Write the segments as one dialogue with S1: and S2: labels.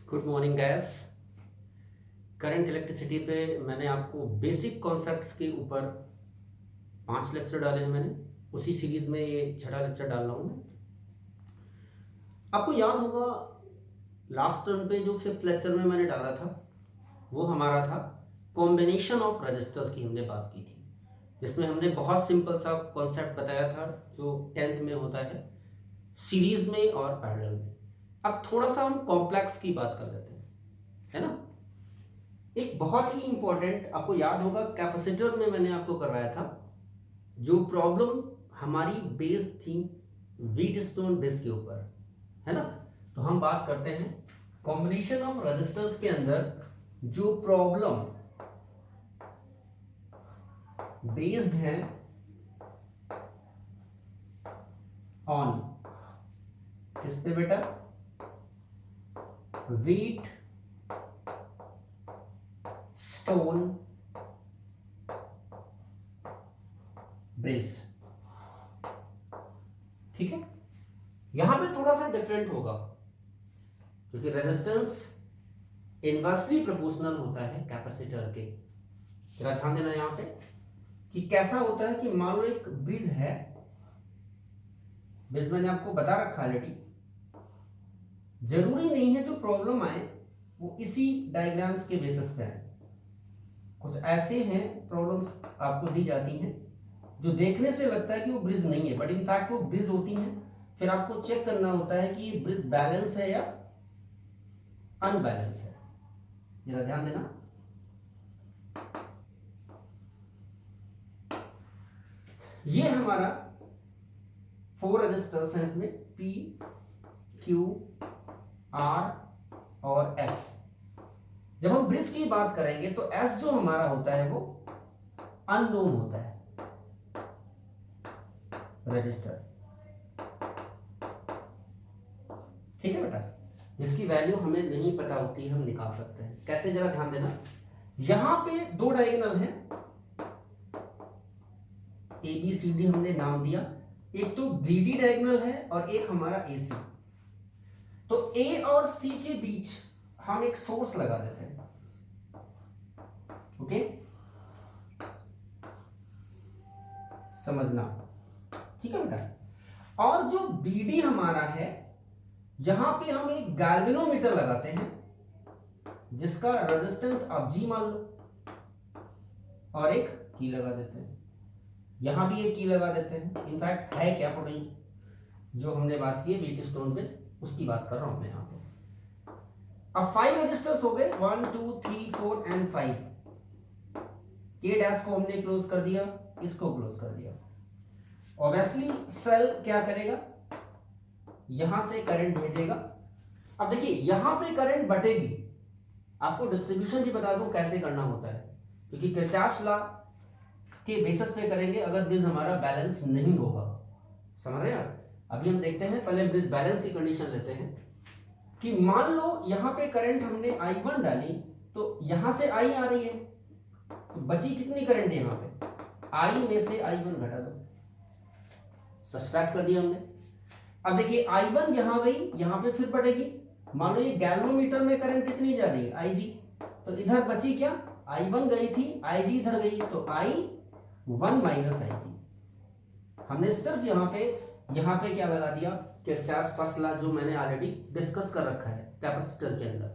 S1: Good morning gas. Current electricity पे मैंने आपको बेसिक कॉन्सेप्ट्स के ऊपर 5 लेक्चर डाले हैं। मैंने उसी सीरीज में ये 6वां लेक्चर डाल रहा हूँ मैं। आपको याद होगा लास्ट टर्म पे जो 5th लेक्चर में मैंने डाला था वो हमारा था कॉम्बिनेशन ऑफ रजिस्टर्स की हमने बात की थी, जिसमें हमने बहुत सिंपल सा कॉन्सेप्ट बताया था जो 10th में होता है सीरीज में और पैरेलल में। अब थोड़ा सा हम कॉम्प्लेक्स की बात कर लेते हैं, है ना। एक बहुत ही इंपॉर्टेंट, आपको याद होगा कैपेसिटर में मैंने आपको करवाया था जो प्रॉब्लम हमारी बेस थी व्हीटस्टोन बेस के ऊपर, है ना। तो हम बात करते हैं कॉम्बिनेशन ऑफ रजिस्टर्स के अंदर जो प्रॉब्लम बेस्ड है ऑन किस पे बेटा, व्हीट स्टोन ब्रिज। ठीक है, यहां पे थोड़ा सा डिफरेंट होगा क्योंकि रेजिस्टेंस इनवर्सली प्रोपोर्शनल होता है कैपेसिटर के। जरा ध्यान देना यहां पे कि कैसा होता है कि मान लो एक ब्रिज है, ब्रिज मैंने आपको बता रखा है ऑलरेडी। जरूरी नहीं है जो प्रॉब्लम आए वो इसी डायग्राम्स के बेसिस पे आए। कुछ ऐसे हैं प्रॉब्लम्स आपको दी जाती हैं जो देखने से लगता है कि वो ब्रिज नहीं है, बट इनफैक्ट वो ब्रिज होती हैं। फिर आपको चेक करना होता है कि ये ब्रिज बैलेंस है या अनबैलेंस है। जरा ध्यान देना, ये हमारा 4 रजिस्टर्स हैं, इसमें P, Q, R और S। जब हम ब्रिज की बात करेंगे तो S जो हमारा होता है वो अननोन होता है रजिस्टर। ठीक है बेटा, जिसकी वैल्यू हमें नहीं पता होती हम निकाल सकते हैं। कैसे, जरा ध्यान देना। यहां पे 2 डायगोनल हैं, ABCD हमने नाम दिया। एक तो BD डायगोनल है और एक हमारा AC। तो A और C के बीच हम एक सोर्स लगा देते हैं। ओके, समझना, ठीक है बेटा। और जो BD हमारा है, यहां पे हम एक गैल्वेनोमीटर लगाते हैं जिसका रेजिस्टेंस आप G मान लो, और एक की लगा देते हैं। यहां भी एक की लगा देते हैं। इनफैक्ट है क्या पोटेंशियल जो हमने बात की है व्हीटस्टोन बेस, उसकी बात कर रहा हूं मैं यहां पे। अब 5 रजिस्टर्स हो गए, 1 2 3 4 एंड 5। के डैश को हमने क्लोज कर दिया, इसको क्लोज कर दिया। ऑब्वियसली सेल क्या करेगा, यहां से करंट भेजेगा। अब देखिए यहां पे करंट बटेगी। आपको डिस्ट्रीब्यूशन भी बता दूं कैसे करना होता है, क्योंकि किरचॉफ लॉ के बेसिस पे करेंगे अगर ब्रिज हमारा बैलेंस नहीं होगा। समझ रहे हैं। अभी हम देखते हैं, पहले ब्रिज बैलेंस की कंडीशन लेते हैं कि मान लो यहां पे करंट हमने I1 डाली तो यहां से I आ रही है, तो बची कितनी करंट है यहां पे, I में से I1 घटा दो, सब्सट्रैक्ट कर दिया हमने। अब देखिए I1 यहां गई, यहां पे फिर पड़ेगी। मान लो ये गैल्वेनोमीटर में करंट कितनी जा रही है, IG। तो इधर बची क्या, I1 गई थी, IG इधर गई, तो I1 माइनस IG। हमने सिर्फ यहां पे क्या लगा दिया, किरचॉफ फर्स्ट लॉ जो मैंने ऑलरेडी डिस्कस कर रखा है कैपेसिटर के अंदर।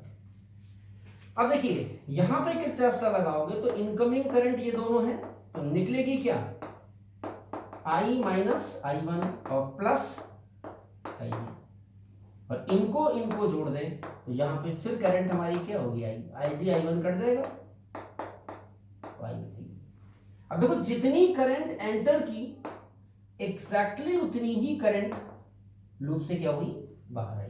S1: अब देखिए यहां पे किरचॉफ लॉ लगाओगे तो इनकमिंग करंट ये दोनों है, तो निकलेगी क्या, I माइनस I1 और प्लस IG। और इनको जोड़ दें तो यहां पे फिर करंट हमारी क्या होगी, IG I1 कट जाएगा, I बचेगी। अब देखो जितनी करंट एंटर की एग्जैक्टली उतनी ही करंट लूप से क्या हुई, बाहर आई।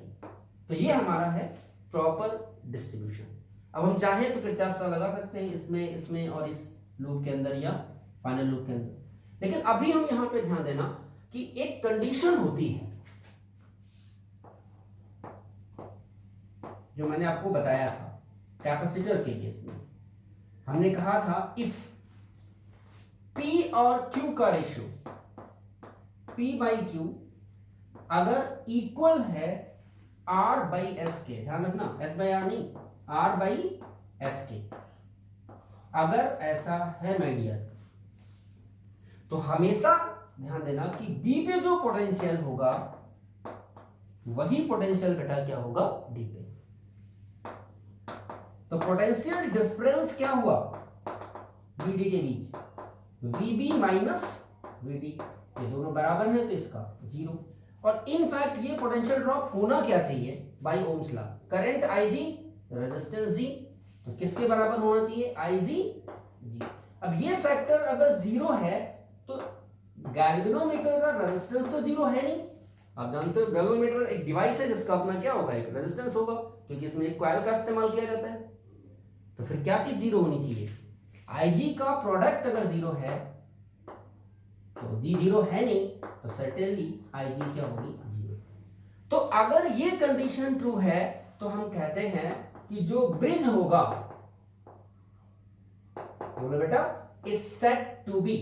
S1: तो ये हमारा है प्रॉपर डिस्ट्रीब्यूशन। अब हम चाहें तो किरचॉफ लॉ लगा सकते हैं इसमें और इस लूप के अंदर या फाइनल लूप के अंदर। लेकिन अभी हम यहां पे ध्यान देना कि एक कंडीशन होती है जो मैंने आपको बताया था कैपेसिटर के केस में। हमने कहा था इफ P और Q का रेशियो P बाई Q अगर इक्वल है आर बाई एस के, ध्यान रखना एस बाई आर नहीं, आर बाई एस के। अगर ऐसा है माय डियर, तो हमेशा ध्यान देना कि बी पे जो पोटेंशियल होगा वही पोटेंशियल बेटा क्या होगा डी पे। तो पोटेंशियल डिफरेंस क्या हुआ वीडी के बीच, वीबी माइनस वीडी, ये दोनों बराबर हैं तो इसका जीरो। और इनफैक्ट ये पोटेंशियल ड्रॉप होना क्या चाहिए by ohm's law, current I G resistance G, तो किसके बराबर होना चाहिए आईजी जी। अब ये फैक्टर अगर जीरो है तो गैल्वेनोमीटर का रेजिस्टेंस तो जीरो है नहीं। आप जानते हो गैल्वेनोमीटर एक डिवाइस है जिसका अपना क्या होगा एक रेजिस्टेंस होगा, क्योंकि इसमें एक कॉइल का इस्तेमाल किया जाता है। तो फिर क्या चीज जीरो होनी चाहिए, आईजी का प्रोडक्ट अगर जीरो है तो जी जीरो है नहीं, तो सर्टेनली आईजी क्या होगी जीरो। तो अगर ये कंडीशन ट्रू है तो हम कहते हैं कि जो ब्रिज होगा, बोलो बेटा, is set to be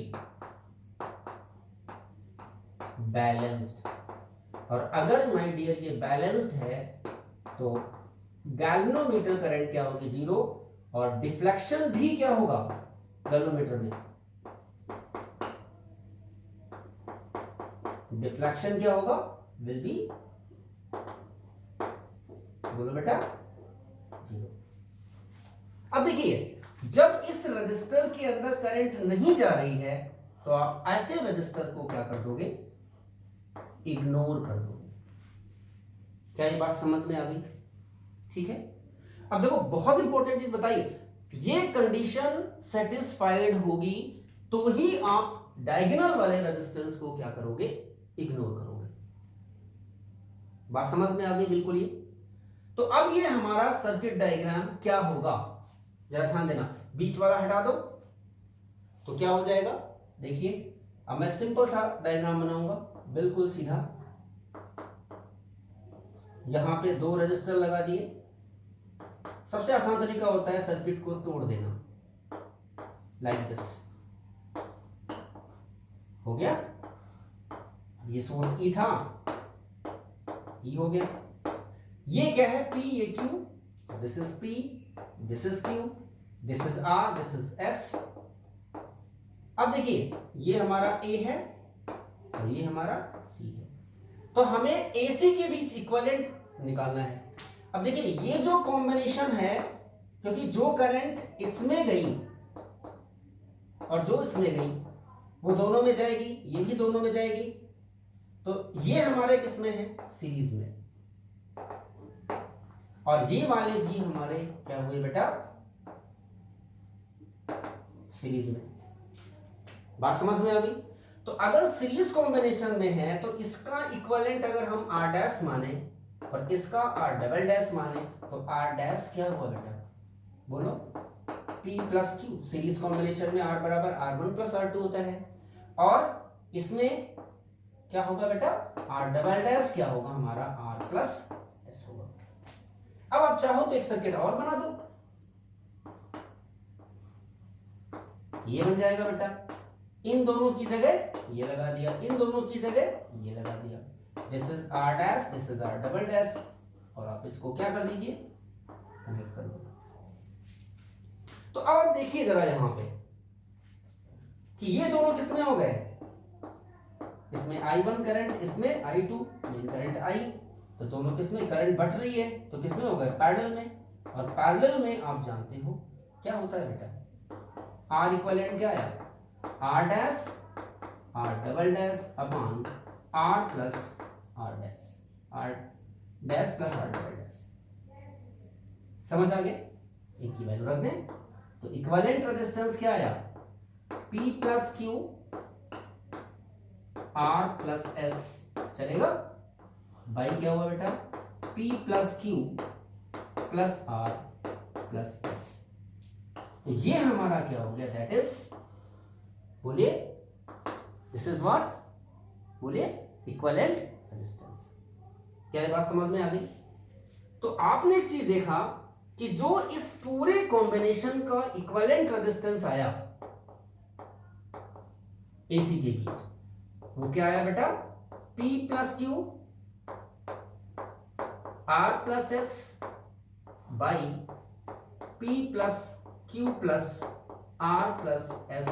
S1: balanced. और अगर माय डियर ये बैलेंस्ड है तो गैल्वेनोमीटर करंट क्या होगी जीरो, और डिफ्लेक्शन भी क्या होगा गैल्वेनोमीटर में, डिफ्लेक्शन क्या होगा विल बी, बोलो बेटा, जीरो। अब देखिए जब इस रजिस्टर के अंदर करंट नहीं जा रही है तो आप ऐसे रजिस्टर को क्या कर दोगे, इग्नोर कर दोगे। क्या ये बात समझ में आ गई? ठीक है। अब देखो बहुत इंपॉर्टेंट चीज बताइए, ये कंडीशन सेटिस्फाइड होगी तो ही आप डायगोनल वाले रेजिस्टेंस को क्या करोगे, इग्नोर करोगे। बात समझ में आ गई बिल्कुल ये। तो अब ये हमारा सर्किट डायग्राम क्या होगा, जरा ध्यान देना, बीच वाला हटा दो तो क्या हो जाएगा, देखिए अब मैं सिंपल सा डायग्राम बनाऊंगा, बिल्कुल सीधा। यहां पे दो रजिस्टर लगा दिए। सबसे आसान तरीका होता है सर्किट को तोड़ देना, लाइक दिस। हो गया, ये सोर्स ई था, ई हो गया। ये क्या है, पी, ये Q, this is P, this is Q, this is R, this is S. अब देखिए ये हमारा ए है और ये हमारा सी है, तो हमें एसी के बीच इक्विवेलेंट निकालना है। अब देखिए ये जो कॉम्बिनेशन है, क्योंकि जो करंट इसमें गई और जो इसमें गई वो दोनों में जाएगी, ये भी दोनों में जाएगी, तो ये हमारे किसमें है, सीरीज में, और ये वाले भी हमारे क्या हुए बेटा, सीरीज में। बात समझ में आ गई? तो अगर सीरीज कॉम्बिनेशन में है तो इसका इक्विवेलेंट अगर हम आर डैश माने और इसका आर डबल डैश माने तो आर डैश क्या हुआ बेटा, बोलो, P plus Q. Series combination में R बराबर R1 प्लस R2 होता है, और इसमें क्या होगा बेटा, R डबल डैश क्या होगा हमारा R प्लस S होगा। अब आप चाहो तो एक सर्किट और बना दो, ये बन जाएगा बेटा, इन दोनों की जगह ये लगा दिया, इन दोनों की जगह ये लगा दिया, this is R dash, this is R double dash, और आप इसको क्या कर दीजिए, कनेक्ट कर दो। तो अब आप देखिए जरा यहां पे कि ये दोनों किसमें हो गए, इसमें I1 करंट, इसमें I2 मेन करंट I, तो दोनों किसमें करंट बढ़ रही है, तो किसमें हो गए, पैरेलल में। और पैरेलल में आप जानते हो क्या होता है बेटा, R इक्विवेलेंट क्या है, R dash R double dash upon R plus R dash, R dash plus R double dash. समझ आ गया? इनकी वैल्यू रख दें तो इक्विवेलेंट रेजिस्टेंस क्या आया, P plus Q R plus S चलेगा, बाई क्या हुआ बेटा, P plus Q plus R plus S। तो ये हमारा क्या हो गया, दैट इज, बोलिए, दिस इज व्हाट, बोलिए, इक्विवेलेंट रेजिस्टेंस। क्या ये बात समझ में आ गई? तो आपने एक चीज देखा कि जो इस पूरे कॉम्बिनेशन का इक्विवेलेंट रेजिस्टेंस आया एसी के बीच, वो क्या आया बेटा, P plus Q R plus S by P plus Q plus R plus S,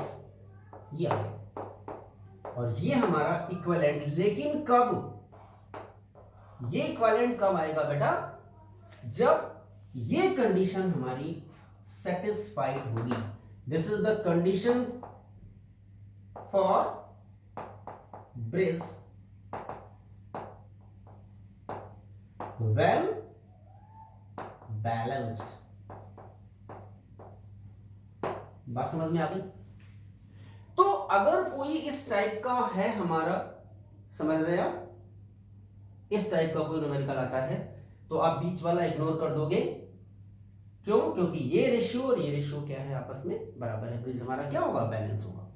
S1: ये आ गया। और ये हमारा इक्विवेलेंट, लेकिन कब? ये इक्विवेलेंट कब आएगा बेटा? जब ये कंडीशन हमारी सेटिस्फाइड होगी। This is the condition for bridge well balanced. बात समझ में आ गई? तो अगर कोई इस टाइप का है हमारा, समझ रहे आप, इस टाइप का कोई न्यूमेरिकल आता है तो आप बीच वाला इग्नोर कर दोगे। क्यों? क्योंकि ये रेशियो और ये रेशियो क्या है, आपस में बराबर है, ब्रिज हमारा क्या होगा, बैलेंस होगा।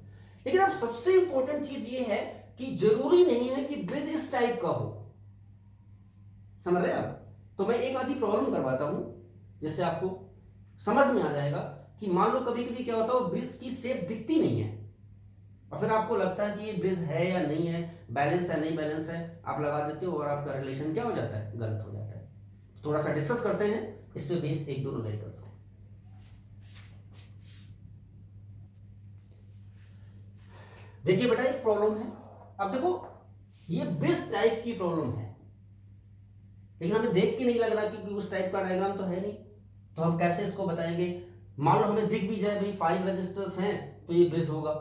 S1: लेकिन अब सबसे इंपॉर्टेंट चीज ये है कि जरूरी नहीं है कि ब्रिज इस टाइप का हो, समझ रहे हैं आप? तो मैं एक आधी प्रॉब्लम करवाता हूं जिससे आपको समझ में आ जाएगा कि मान लो कभी कभी क्या होता है, ब्रिज की शेप दिखती नहीं है और फिर आपको लगता है कि ये ब्रिज है या नहीं है, बैलेंस है नहीं बैलेंस है, आप लगा देते हो और आपका रिलेशन क्या हो जाता है, गलत हो जाता है। थोड़ा सा डिस्कस करते हैं इस पे बेस्ड एक दो न्यूमेरिकल्स को। देखिए बेटा एक प्रॉब्लम है, अब देखो ये ब्रिज टाइप की प्रॉब्लम है, लेकिन हमें देख के नहीं लग रहा कि उस टाइप का डायग्राम तो है नहीं, तो हम कैसे इसको बताएंगे? मान लो हमें दिख भी जाए भाई 5 रजिस्टर्स हैं तो ये ब्रिज होगा,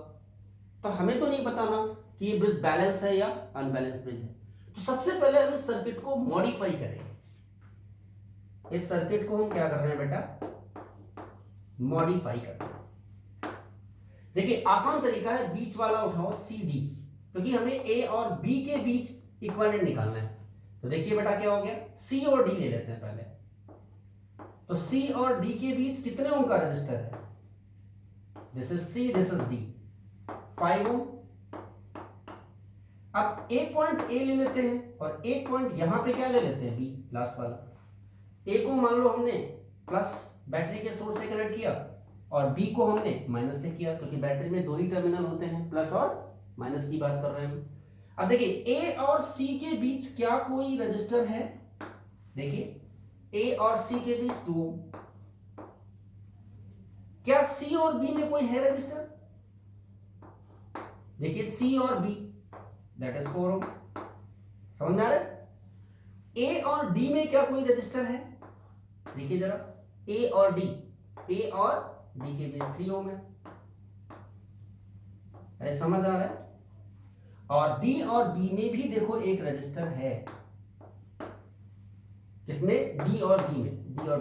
S1: तो हमें तो नहीं पता ना कि ये ब्रिज बैलेंस है या अनबैलेंस ब्रिज है। तो सबसे पहले हम इस सर्किट को मॉडिफाई करेंगे। इस सर्किट को हम क्या कर रहे हैं बेटा, मॉडिफाई कर रहे हैं। देखिए आसान तरीका है, बीच वाला उठाओ सी डी, क्योंकि हमें ए और बी के बीच इक्विवेलेंट निकालना है। तो देखिए बेटा क्या हो गया, सी और डी ले लेते हैं पहले। तो सी और डी के बीच कितने ओम का रजिस्टर है, this is see this is D, 5 ओम। अब एक पॉइंट ए ले लेते हैं और एक पॉइंट यहां पे क्या ले लेते हैं, बी लास्ट वाला। ए को मान लो हमने प्लस बैटरी के सोर्स से कनेक्ट किया और बी को हमने माइनस से किया, क्योंकि बैटरी में दो ही टर्मिनल होते हैं, प्लस और माइनस की बात कर रहे हैं हम। अब देखिए ए और सी के बीच क्या कोई रजिस्टर है, देखिए ए और सी के बीच 2 ओम। क्या सी और बी में कोई है रजिस्टर, देखिए सी और बी दैट इज 4 ओम। समझ में आ रहा है? ए और डी में क्या कोई रजिस्टर है, देखिए जरा, ए और डी के बीच 3 ओम है। अरे समझ आ रहा है? और डी और बी में भी देखो एक रजिस्टर है, किसमें, डी और बी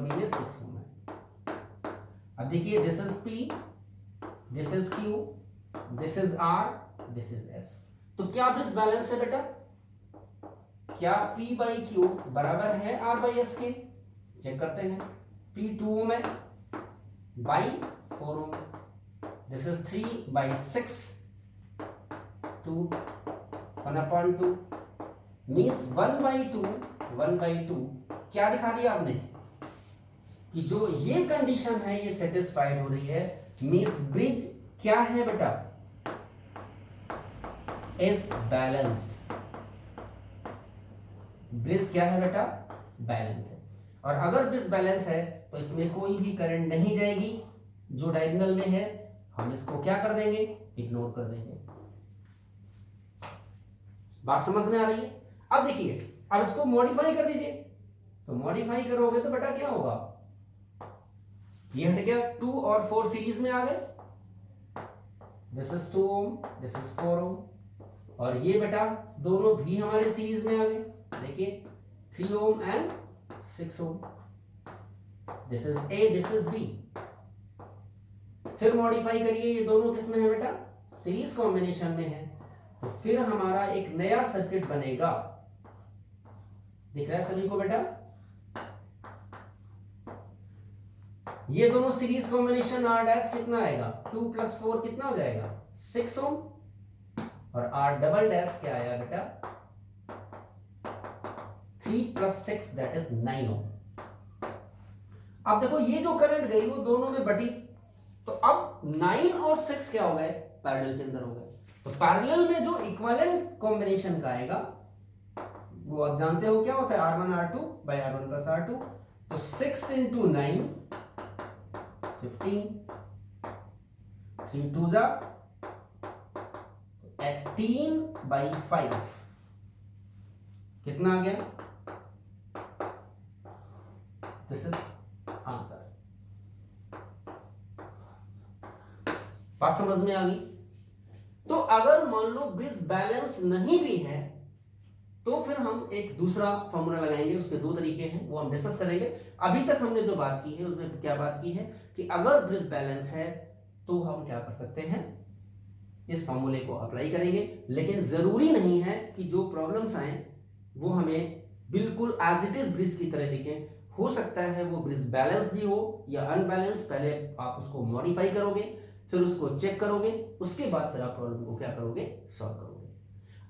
S1: में 6 ओम है। अब देखिए this is P, this is Q, this is R, this is S. तो क्या ब्रिज बैलेंस है बेटा? क्या P बाई क्यू बराबर है R बाई एस के? चेक करते हैं। P 2 ओम है by 4 ohm, this is 3 by 6, 2 1/2 means 1/2 क्या दिखा दिया आपने कि जो ये कंडीशन है ये सेटिस्फाइड हो रही है, मीन्स ब्रिज क्या है बेटा, इज बैलेंस्ड। ब्रिज क्या है बेटा, बैलेंस है। और अगर ब्रिज बैलेंस है तो इसमें कोई भी करंट नहीं जाएगी, जो डायगोनल में है हम इसको क्या कर देंगे, इग्नोर कर देंगे। बात समझ में आ रही है? अब देखिए, अब इसको मॉडिफाई कर दीजिए, तो मॉडिफाई करोगे तो बेटा क्या होगा, ये हट गया, 2 और 4 सीरीज में आ गए, this is 2 ohm, this is 4 ohm, और ये बेटा दोनों भी हमारे सीरीज में आ गए, देखिए 3 ohm and 6 ohm, this is A, this is B. फिर मॉडिफाई करिए, ये दोनों किस में है बेटा, सीरीज कॉम्बिनेशन में है, तो फिर हमारा एक नया सर्किट बनेगा। दिख रहा है सभी को बेटा? ये दोनों सीरीज कॉम्बिनेशन R डैश कितना आएगा, 2 + 4 कितना हो जाएगा, 6 ओम, और R डबल डैश क्या आया बेटा, 3 + 6 दैट इज 9 ओम। अब देखो ये जो करंट गई वो दोनों में बटी, तो अब 9 और 6 क्या हो गए, पैरेलल के अंदर हो गए। तो पैरेलल में जो इक्विवेलेंट कॉम्बिनेशन का आएगा वो आप जानते हो क्या होता है, R1 R2 by R1 plus R2। तो 6 इंटू 9 15, 3 2 जा 18 बाई 5, कितना आ गया? This is answer. बात समझ में आ गई? तो अगर मान लो ब्रिज बैलेंस नहीं भी है तो फिर हम एक दूसरा फॉर्मूला लगाएंगे, उसके दो तरीके हैं, वो हम डिस्कस करेंगे। अभी तक हमने जो बात की है उसमें क्या बात की है कि अगर ब्रिज बैलेंस है तो हम क्या कर सकते हैं, इस फॉर्मूले को अप्लाई करेंगे। लेकिन जरूरी नहीं है कि जो प्रॉब्लम्स आए वो हमें बिल्कुल एज इट इज ब्रिज की तरह दिखें। हो सकता है वो ब्रिज बैलेंस भी हो या अनबैलेंस, पहले आप उसको मॉडिफाई करोगे, फिर उसको चेक करोगे, उसके बाद फिर आप प्रॉब्लम को क्या करोगे, सॉल्व करोगे।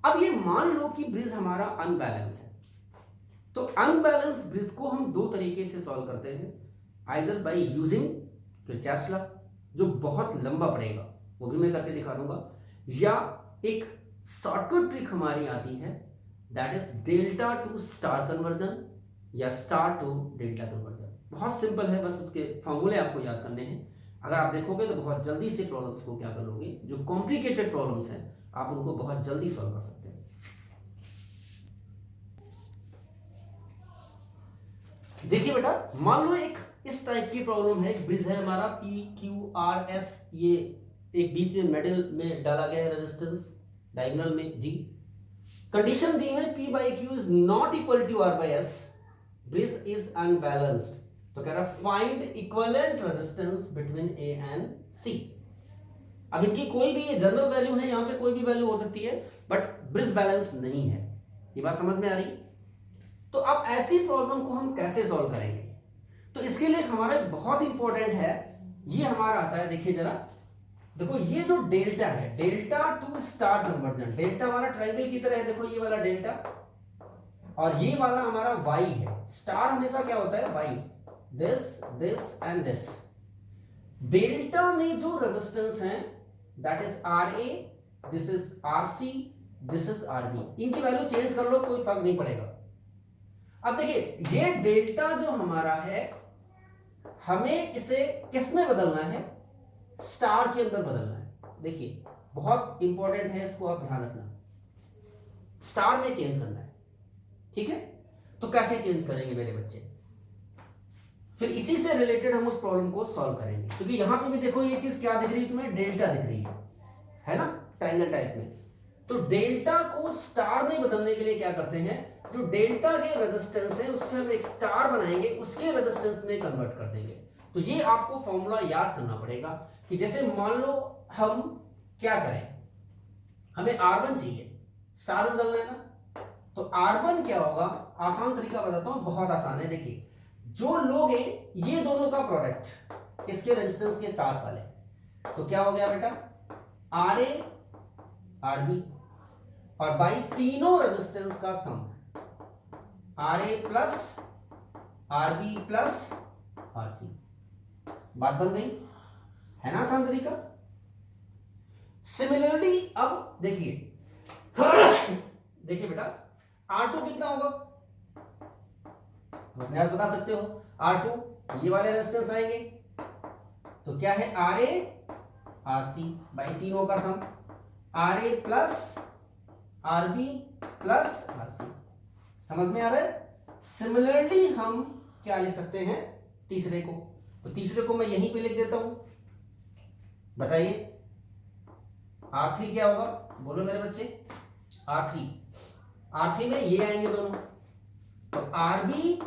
S1: अब ये मान लो कि ब्रिज हमारा अनबैलेंस है, तो अनबैलेंस ब्रिज को हम दो तरीके से सॉल्व करते हैं, either by using Kirchhoff's law, जो बहुत लंबा पड़ेगा, वो भी मैं करके दिखा दूंगा, या एक शॉर्टकट ट्रिक हमारी आती है, that is delta two star conversion या स्टार टू डेल्टा कन्वर्जन। बहुत सिंपल है, बस उसके फॉर्मूले आपको याद करने हैं। अगर आप देखोगे तो बहुत जल्दी से प्रॉब्लम्स को क्या कर लोगे, जो कॉम्प्लिकेटेड प्रॉब्लम्स हैं आप उनको बहुत जल्दी सॉल्व कर सकते हैं। देखिए बेटा, मान लो एक इस टाइप की प्रॉब्लम है, एक ब्रिज है हमारा पी क्यू आर एस, ये एक बीच में मिडिल में डाला गया है रेजिस्टेंस, डायगोनल में जी। कंडीशन दी है P by Q is not equal to R by S, bridge is unbalanced. तो कह रहा find equivalent resistance between A and C। अब इनकी कोई भी ये जनरल वैल्यू है, यहां पे कोई भी वैल्यू हो सकती है, बट ब्रिज बैलेंस नहीं है। ये बात समझ में आ रही? तो अब ऐसी प्रॉब्लम को हम कैसे सॉल्व करेंगे? तो इसके लिए हमारा बहुत इंपॉर्टेंट है, ये हमारा आता है, देखिए जरा, देखो ये जो डेल्टा है, delta two star conversion, delta वाला ट्रायंगल की तरह है, देखो ये वाला डेल्टा और ये वाला हमारा y है। स्टार हमेशा क्या होता है, y, this this and this. Delta में जो रेजिस्टेंस है that is RA, this is RC, this is RB। इनकी वैल्यू चेंज कर लो, कोई फर्क नहीं पड़ेगा। अब देखिए ये डेल्टा जो हमारा है, हमें इसे किस में बदलना है, स्टार के अंदर बदलना है। देखिए बहुत इंपॉर्टेंट है, इसको आप ध्यान रखना, स्टार में चेंज करना है, ठीक है? तो कैसे चेंज करेंगे मेरे बच्चे, फिर इसी से रिलेटेड हम उस प्रॉब्लम को सॉल्व करेंगे। क्योंकि यहां पे भी देखो ये चीज क्या दिख रही है तुम्हें, डेल्टा दिख रही है ना, ट्रायंगल टाइप में। तो डेल्टा को स्टार में बदलने के लिए क्या करते हैं, जो डेल्टा के रेजिस्टेंस है उससे हम एक स्टार बनाएंगे, उसके रेजिस्टेंस में कन्वर्ट कर देंगे। तो ये आपको फॉर्मूला याद करना पड़ेगा कि जैसे मान लो हम क्या करें, हमें R1 चाहिए, स्टार बदलना है ना, तो R1 क्या होगा, आसान तरीका बताता हूं, बहुत आसान है। देखिए जो लोग हैं ये दोनों का प्रोडक्ट इसके रेजिस्टेंस के साथ वाले, तो क्या हो गया बेटा, RA RB, और बाई तीनों रेजिस्टेंस का सम, RA plus RB plus RC। बात बन गई है ना, आसान तरीका। सिमिलरली अब देखिए देखिए बेटा, R2 कितना होगा, अपने आप बता सकते हो। R2 ये वाले रेजिस्टेंस आएंगे, तो क्या है, RA RC बाई तीनों का सम, RA plus RB plus RC। समझ में आ रहा है? सिमिलरली हम क्या ले सकते हैं, तीसरे को, तो तीसरे को मैं यहीं पे लिख देता हूं, बताइए R3 क्या होगा, बोलो मेरे बच्चे, R3 में ये आएंगे दोनों, तो RB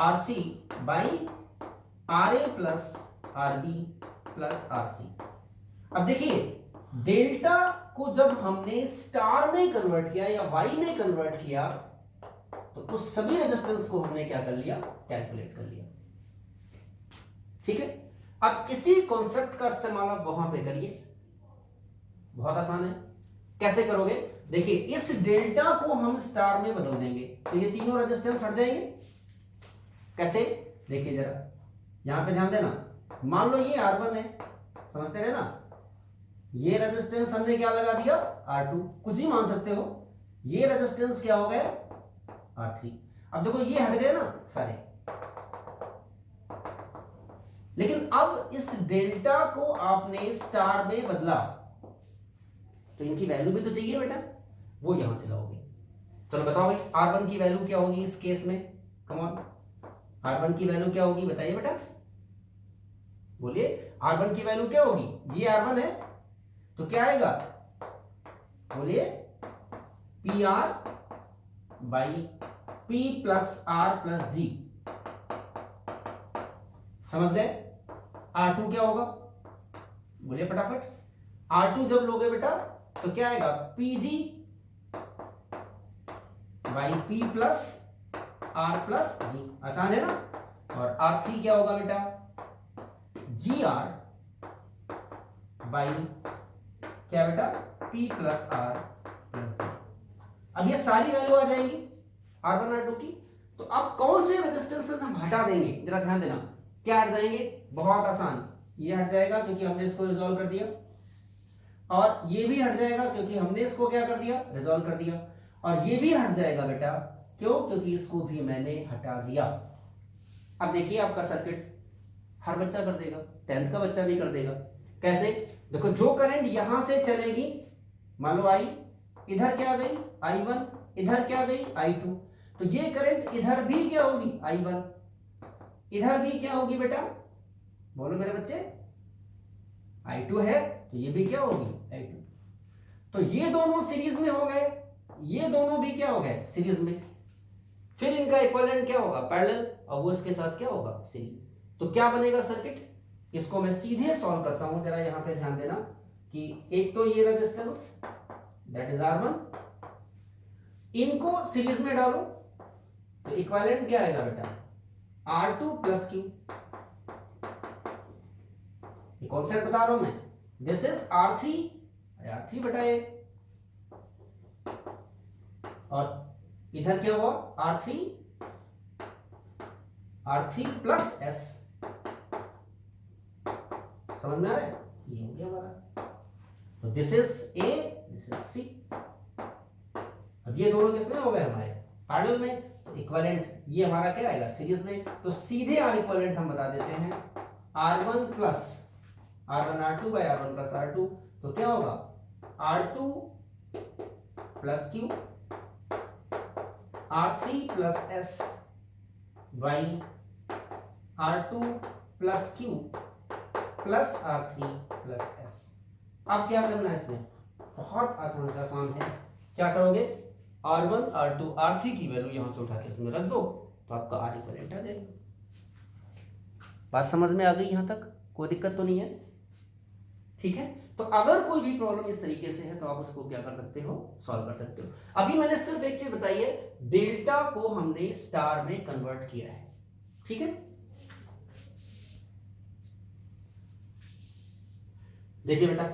S1: RC by RA plus RB plus RC। अब देखिए डेल्टा को जब हमने स्टार में कन्वर्ट किया या वाई में कन्वर्ट किया, तो उस सभी रेजिस्टेंस को हमने क्या कर लिया, कैलकुलेट कर लिया, ठीक है? अब इसी कॉन्सेप्ट का इस्तेमाल आप वहां पे करिए, बहुत आसान है। कैसे करोगे, देखिए इस डेल्टा को हम स्टार में बदल देंगे, तो ये तीनों रेजिस्टेंस हट जाएंगे। कैसे, देखिए जरा यहां पे ध्यान देना, मान लो ये R1 है, समझते रहे ना, ये रेजिस्टेंस हमने क्या लगा दिया, R2, कुछ भी मान सकते हो। ये रेजिस्टेंस क्या हो गया, R3। अब देखो ये हट गए ना सारे, लेकिन अब इस डेल्टा को आपने स्टार में बदला तो इनकी वैल्यू भी तो चाहिए बेटा, वो यहां से लाओगे। चलो बताओ भाई R1 की वैल्यू क्या होगी इस केस में, कम ऑन, R1 की वैल्यू क्या होगी बताइए बेटा, बोलिए R1 की वैल्यू क्या होगी, ये R1 है तो क्या आएगा, बोलिए PR by P plus R plus G, समझ गए। R2 क्या होगा, बोलिए फटाफट, R2 जब लोगे बेटा तो क्या आएगा, PG by P plus R plus G, आसान है ना। और R3 क्या होगा बेटा, GR बाई क्या बेटा, P plus R plus G। अब ये सारी वैल्यू आ जाएंगी R1 R2 की। तो अब कौन से रेजिस्टेंसेस हम हटा देंगे, जरा ध्यान देना, क्या हट जाएंगे, बहुत आसान, ये हट जाएगा क्योंकि हमने इसको रिजॉल्व कर दिया, और ये भी हट जाएगा क्योंकि हमने इसको क्या कर दिया, रिजॉल्व कर दिया, और ये भी हट जाएगा बेटा, क्यों, क्योंकि इसको भी मैंने हटा दिया। अब देखिए आपका सर्किट हर बच्चा कर देगा, 10th का बच्चा भी कर देगा। कैसे, देखो जो करंट यहां से चलेगी, मान लो आई, इधर क्या गई I1, इधर क्या गई I2, तो ये करंट इधर भी क्या होगी I1, इधर भी क्या होगी बेटा, बोलो मेरे बच्चे, I2 है तो ये भी क्या होगी I2। तो ये दोनों सीरीज में हो गए, ये दोनों भी क्या हो गए सीरीज में, फिर इनका इक्विवेलेंट क्या होगा पैरेलल, और वो इसके साथ क्या होगा सीरीज। तो क्या बनेगा सर्किट, इसको मैं सीधे सॉल्व करता हूं, जरा यहां पे ध्यान देना कि एक तो ये रेजिस्टेंस दैट इज R1, इनको सीरीज में डालो तो इक्विवेलेंट क्या आएगा बेटा, R2 प्लस Q। ये कॉन्सेप्ट बता रहा हूं मैं, दिस इज R3 बटा A, और इधर क्या हुआ R3 प्लस S, समझ में आ रहा है, ये हो गया हमारा। तो this is A, this is C। अब ये दोनों किसमें हो गए हमारे पैरेलल में, तो इक्विवेलेंट ये हमारा क्या आएगा सीरीज में। तो सीधे R इक्विवेलेंट हम बता देते हैं R1 plus R1 R2 by R1 plus R2, तो क्या होगा R2 plus Q, R3 plus S by R2 plus Q plus R3 plus S। अब क्या करना है इसमें, बहुत आसान सा काम है, क्या करोगे, R1 R2 R3 की वैल्यू यहां से उठा के इसमें रख दो तो आपका R इक्विवेलेंट आ जाएगा। बात समझ में आ गई, यहां तक कोई दिक्कत तो नहीं है, ठीक है। तो अगर कोई भी प्रॉब्लम इस तरीके से है तो आप उसको क्या कर सकते हो, सॉल्व कर सकते हो। अभी मैंने सिर्फ एक चीज बताई है, डेल्टा को हमने स्टार में कन्वर्ट किया है, ठीक है। देखिए बेटा,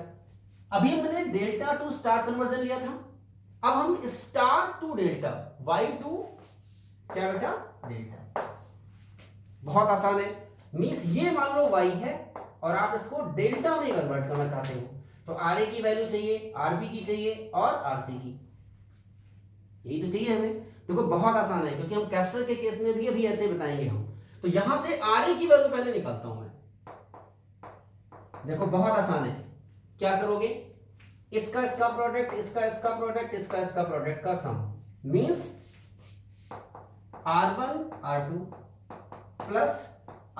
S1: अभी हमने डेल्टा टू स्टार कन्वर्जन लिया था, अब हम star to delta, Y to क्या बेटा डेल्टा, बहुत आसान है। मींस ये मान लो वाई है और आप इसको डेल्टा में कन्वर्ट करना चाहते हो, तो आर ए की वैल्यू चाहिए, आर बी की चाहिए और आर सी की, यही तो चाहिए हमें। देखो बहुत आसान है, क्योंकि हम कैस्टर के केस में भी अभी ऐसे बताएंगे हम। तो यहां से आर ए की वैल्यू पहले निकालता हूं मैं, देखो बहुत आसान है, क्या करोगे, इसका इसका प्रोडक्ट, इसका इसका प्रोडक्ट, इसका इसका प्रोडक्ट का सम, means R1 R2 plus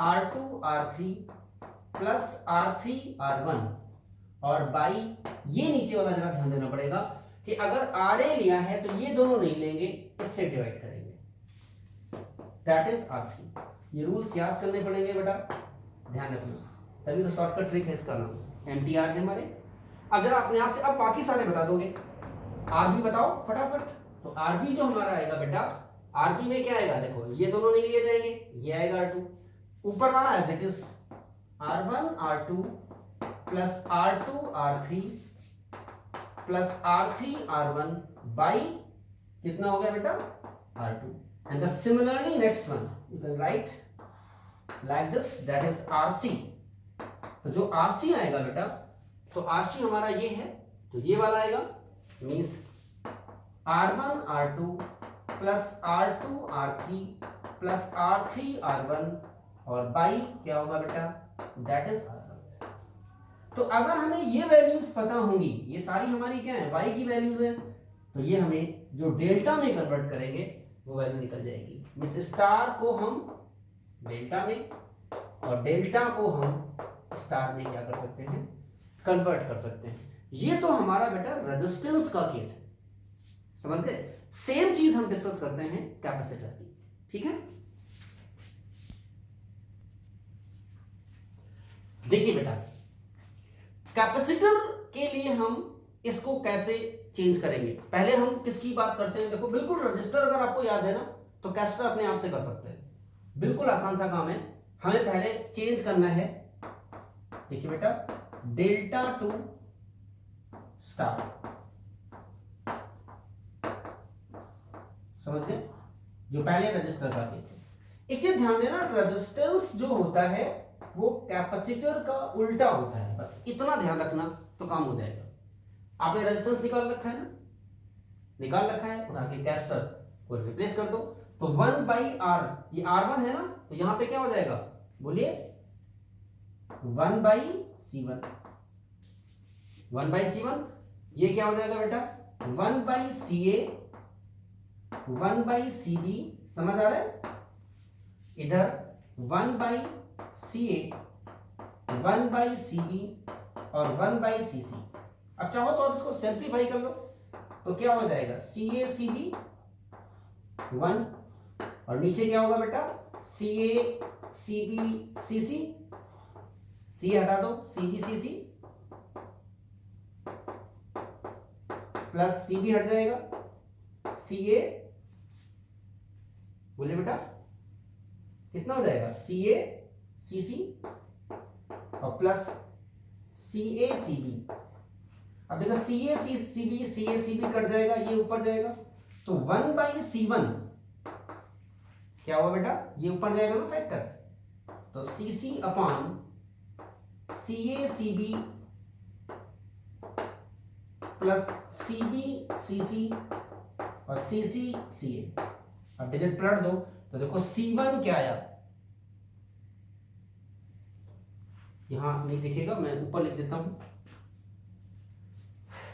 S1: R2 R3 plus R3 R1, और बाई ये नीचे वाला जरा ध्यान देना पड़ेगा कि अगर RA लिया है तो ये दोनों नहीं लेंगे, इससे डिवाइड करेंगे, दैट इज R3। ये रूल्स याद करने पड़ेंगे बेटा, ध्यान रखना, तभी तो शॉर्टकट ट्रिक है, इसका नाम MTR है हमारे। अब जरा अपने आप से अब बाकी सारे बता दोगे, RB बताओ फटाफट। तो RB जो हमारा आएगा बेटा, RB में क्या आएगा, देखो ये दोनों नहीं लिए जाएंगे, ये आएगा R2, ऊपर वाला as it is R1 R2 plus R2 R3 plus R3 R1 by कितना हो गया बेटा R2, and the similarly next one you can write like this, that is RC। तो जो RC आएगा बेटा, तो RC हमारा ये है, तो ये वाला आएगा, means R1 R2 plus R2 R3 plus R3 R1 और बाई क्या होगा बेटा, दैट इज R1। तो अगर हमें ये वैल्यूज पता होंगी, ये सारी हमारी क्या है, y की वैल्यूज है, तो ये हमें जो डेल्टा में कन्वर्ट करेंगे वो वैल्यू निकल जाएगी। मिस स्टार को हम डेल्टा में और डेल्टा को हम स्टार में क्या कर सकते हैं, कन्वर्ट कर सकते हैं। ये तो हमारा बेटा रेजिस्टेंस का केस है, समझ गए। सेम चीज हम डिस्कस करते हैं कैपेसिटर की, ठीक है। देखिए बेटा, कैपेसिटर के लिए हम इसको कैसे चेंज करेंगे, पहले हम किसकी बात करते हैं। देखो बिल्कुल रजिस्टर अगर आपको याद है ना, तो कैपेसिटर अपने आप से कर सकते हैं, बिल्कुल आसान सा काम है। हमें पहले चेंज करना है, देखिए बेटा, डेल्टा टू स्टार, समझ गए, जो पहले रजिस्टर का केस है। एक चीज ध्यान देना, रेजिस्टेंस जो होता है वो कैपेसिटर का उल्टा होता है, बस इतना ध्यान रखना तो काम हो जाएगा। आपने रेजिस्टेंस निकाल रखा है ना, निकाल रखा है, उठा के कैपेसिटर को रिप्लेस कर दो, तो 1/R, ये R1 है ना, तो यहां पे क्या हो जाएगा, बोलिए 1/C1, 1/C1, ये क्या हो जाएगा बेटा 1/CA, 1/CB, समझ आ रहा है, इधर 1/CA, 1/CB और 1/CC। अब चाहो तो आप इसको सिंप्लीफाई कर लो, तो क्या हो जाएगा CACB 1, और नीचे क्या होगा बेटा CACBCC, C हटा दो, CBCC प्लस CB हट जाएगा, CA, बोलिए बेटा कितना हो जाएगा CACC और प्लस CACB। अब देखो CACB कट जाएगा, ये ऊपर जाएगा, तो 1/C1 क्या हुआ बेटा, ये ऊपर जाएगा ना फैक्टर, तो CC upon CACB plus CBCC और CCCA। अब डिजिट पलट दो, तो देखो C1 क्या आया, यहां नहीं दिखेगा, मैं ऊपर लिख देता हूं।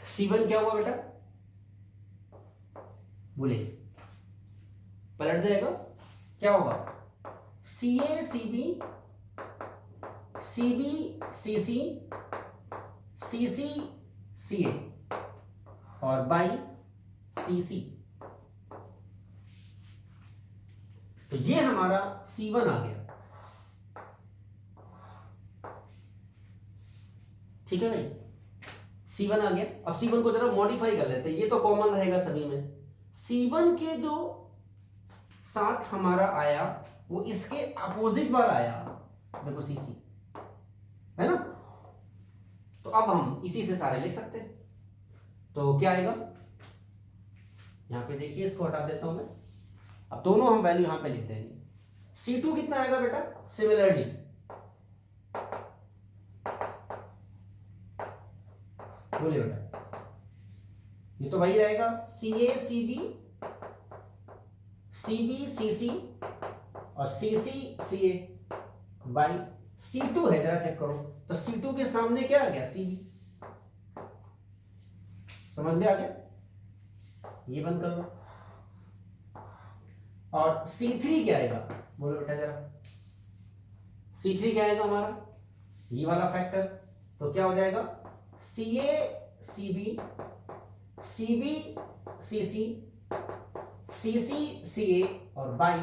S1: C1 क्या हुआ बेटा, बोले पलट जाएगा, क्या होगा CACB CBCC CCCA और बाई CC, तो ये हमारा C1 आ गया, ठीक है भाई, C1 आ गया। अब C1 को जरा मॉडिफाई कर लेते हैं, ये तो कॉमन रहेगा सभी में। C1 के जो साथ हमारा आया वो इसके अपोजिट वाला आया, देखो CC है ना, तो अब हम इसी से सारे लिख सकते हैं। तो क्या आएगा, यहां पे देखिए, इसको हटा देता हूं मैं, अब दोनों हम वैल्यू यहां पे लिख देंगे। C2 कितना आएगा बेटा, सिमिलरली बोलिए बेटा, ये तो वही रहेगा CACB CBCC और CCCA बाई C2 है, जरा चेक करो, तो C2 के सामने क्या आ गया CB, समझ में आ गया, ये बंद कर लो। और C3 क्या आएगा, बोलो बेटा जरा, C3 क्या आएगा हमारा, ये वाला फैक्टर, तो क्या हो जाएगा CACB CBCC CCCA और बाई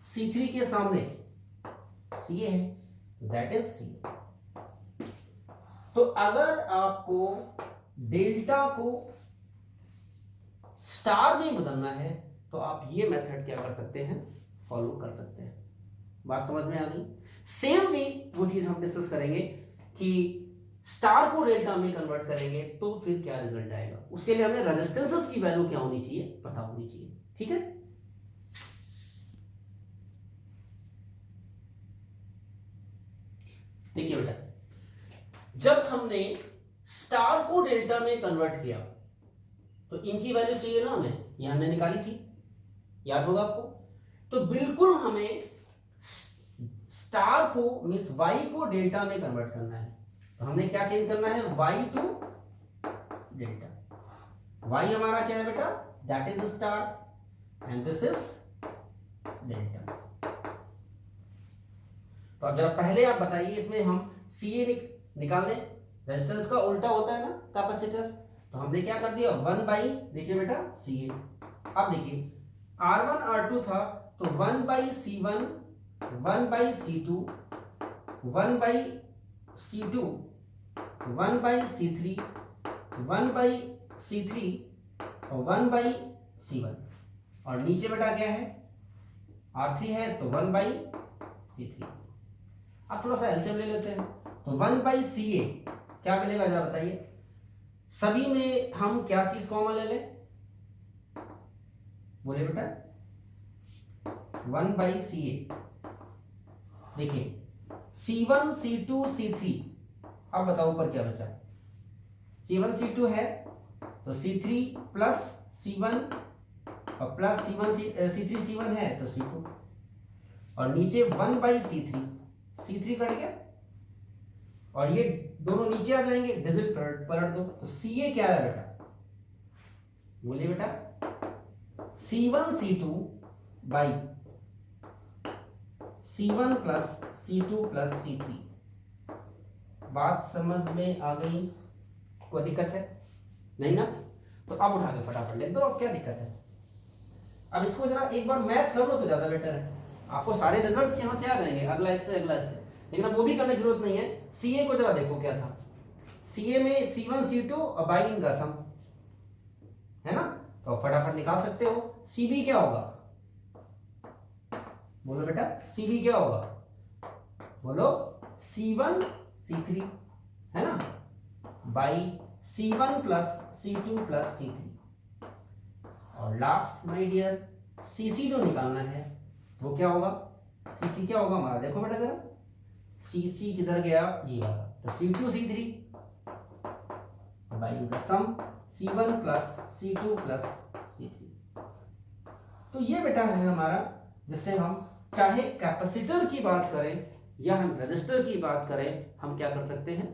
S1: C3 के सामने CA है, तो दैट इज C। तो अगर आपको डेल्टा को स्टार में बदलना है तो आप ये मेथड क्या कर सकते हैं, फॉलो कर सकते हैं। बात समझ में आ गई। सेम वे वो चीज हम डिस्कस करेंगे कि स्टार को डेल्टा में कन्वर्ट करेंगे तो फिर क्या रिजल्ट आएगा, उसके लिए हमें रेजिस्टेंसेस की वैल्यू क्या होनी चाहिए, पता होनी चाहिए, ठीक है। देखिए बेटा, जब हमने स्टार को डेल्टा में कन्वर्ट किया तो इनकी वैल्यू चाहिए ना हमें, ये हमने निकाली थी, याद होगा आपको। तो बिल्कुल हमें स्टार को मीन्स वाई को डेल्टा में कन्वर्ट करना है। तो हमने क्या चेंज करना है, वाई टू डेल्टा। वाई हमारा क्या है बेटा, that is star and this is delta. तो अब जरा पहले आप बताइए, इसमें हम सी ए निकाल दें। रेजिस्टेंस का उल्टा होता है ना कैपेसिटर, तो हमने क्या कर दिया, 1 बाई, देखिए बेटा सी ए। अब देखिए R1 R2 था, तो 1 by C1, 1 by C2, 1 by C2, 1 by C3, 1 by C3 और 1 बाई C1। और नीचे बेटा क्या है, R3 है तो 1 बाई C3। अब थोड़ा सा एलसीएम ले लेते हैं, तो 1 बाई सी ए क्या मिलेगा जरा बताइए। सभी में हम क्या चीज कॉमन ले लें, बोले बेटा 1 बाई सी ए। देखिए C1 C2 C3, अब बताओ ऊपर क्या बचा, C1 C2 है तो C3 प्लस C1 और प्लस C3 C1 है तो C2, और नीचे 1 बाई C3, C3 कट गया और ये दोनों नीचे आ जाएंगे, डिजिट पलट दो, तो CA क्या है बेटा, बोलिए बेटा C1 C2 by C1 plus C2 plus C3। बात समझ में आ गई, कोई दिक्कत है नहीं ना? तो अब उठा के फटाफट लिख दो, अब क्या दिक्कत है। अब इसको जरा एक बार मैथ कर लो तो ज्यादा बेटर है, आपको सारे रिजल्ट्स यहां से आ जाएंगे, अगला इससे अगला इससे। लेकिन अब वो भी करने की जरूरत नहीं है। सीए को जरा देखो क्या था, सीए में C1 C2 और बाई इनका सम है ना, तो फटाफट निकाल सकते हो। सीबी क्या होगा, बोलो बेटा सीबी क्या होगा, बोलो C1 C3 है ना, by C1 plus C2 plus C3। और लास्ट माय डियर सीसी जो निकालना है वो क्या होगा, सीसी क्या होगा हमारा, देखो बेटा जरा सीसी किधर गया, ये वाला, तो C2 C3 by the sum C1 plus C2 plus C3। तो ये बेटा है हमारा, जिससे हम चाहे कैपेसिटर की बात करें या हम रजिस्टर की बात करें, हम क्या कर सकते हैं,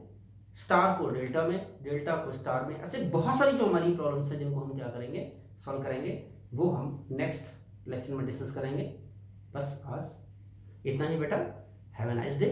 S1: स्टार को डेल्टा में, डेल्टा को स्टार में। ऐसे बहुत सारी जो हमारी प्रॉब्लम्स है जिनको हम क्या करेंगे, सॉल्व करेंगे, वो हम नेक्स्ट लेक्चर में डिस्कस करेंगे। बस आज इतना ही बेटा, हैव अ नाइस डे।